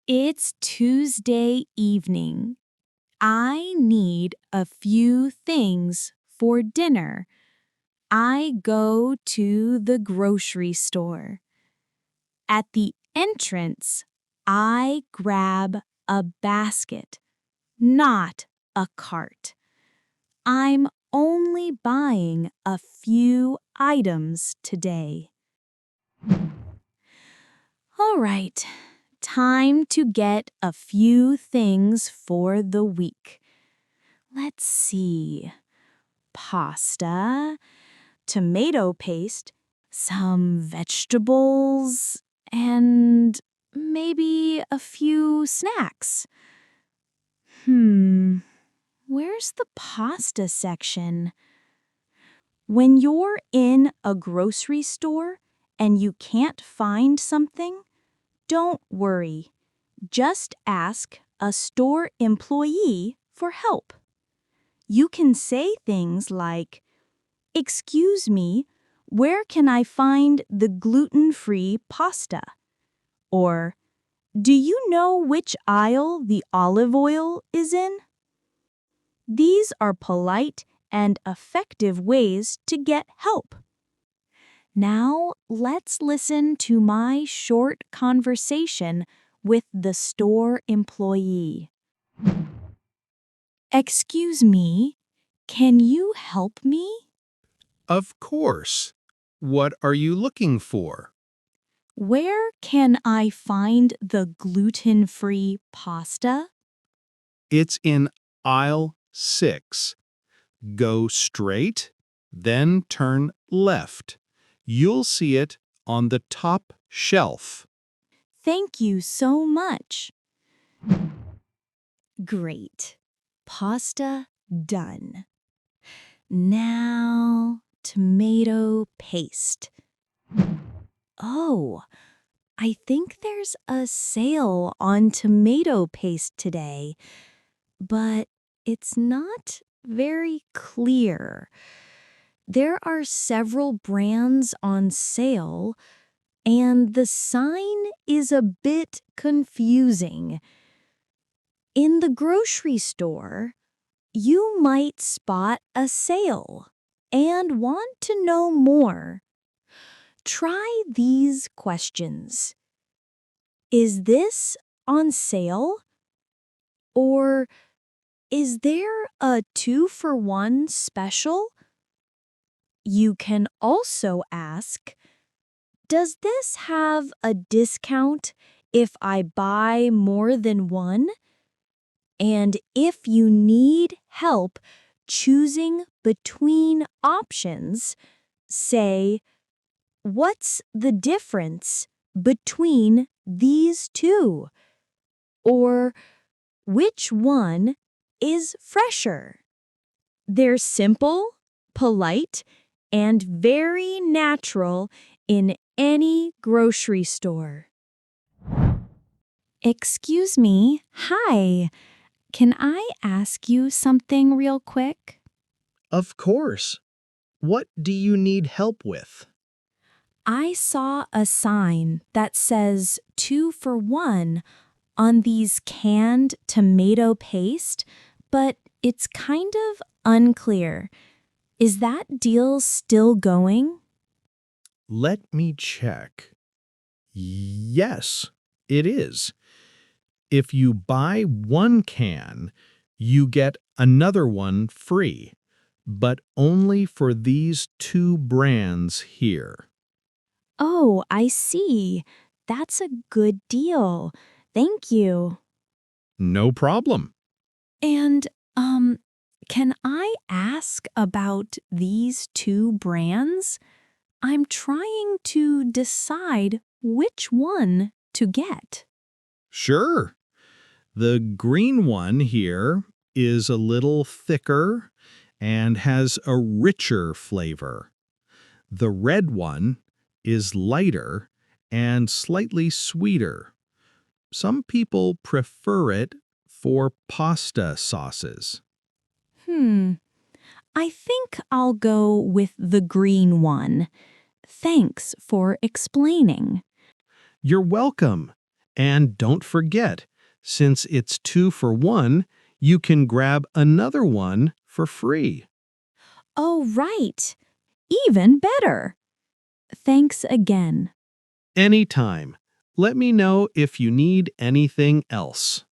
It's Tuesday evening. I need a few things for dinner. I go to the grocery store. At the entrance, I grab a basket, not a cart. I'm only buying a few items today. All right, time to get a few things for the week. Let's see. Pasta, tomato paste, some vegetables, and maybe a few snacks. Where's the pasta section? When you're in a grocery store and you can't find something, don't worry. Just ask a store employee for help. You can say things like, "Excuse me, where can I find the gluten-free pasta?" Or, "Do you know which aisle the olive oil is in?" These are polite and effective ways to get help. Now, let's listen to my short conversation with the store employee. "Excuse me, can you help me?" Of course. What are you looking for? "Where can I find the gluten-free pasta?" It's in aisle 6. Go straight, then turn left. You'll see it on the top shelf. "Thank you so much." Great. Pasta done. Now, tomato paste. Oh, I think there's a sale on tomato paste today, but it's not very clear. There are several brands on sale, and the sign is a bit confusing. In the grocery store, you might spot a sale and want to know more. Try these questions. Is this on sale? Or is there a 2-for-1 special? You can also ask, does this have a discount if I buy more than one? And if you need help choosing between options, say, what's the difference between these two? Or which one is fresher? They're simple, polite, and very natural in any grocery store. "Excuse me, hi. Can I ask you something real quick?" Of course. What do you need help with? "I saw a sign that says 2-for-1 on these canned tomato paste, but it's kind of unclear. Is that deal still going?" Let me check. Yes, it is. If you buy one can, you get another one free, but only for these two brands here. Oh, I see. That's a good deal. Thank you. No problem. And, can I ask about these two brands? I'm trying to decide which one to get. Sure. The green one here is a little thicker and has a richer flavor. The red one is lighter and slightly sweeter. Some people prefer it for pasta sauces. I think I'll go with the green one. Thanks for explaining. You're welcome. And don't forget, since it's 2 for 1, you can grab another one for free. Oh, right. Even better. Thanks again. Anytime. Let me know if you need anything else.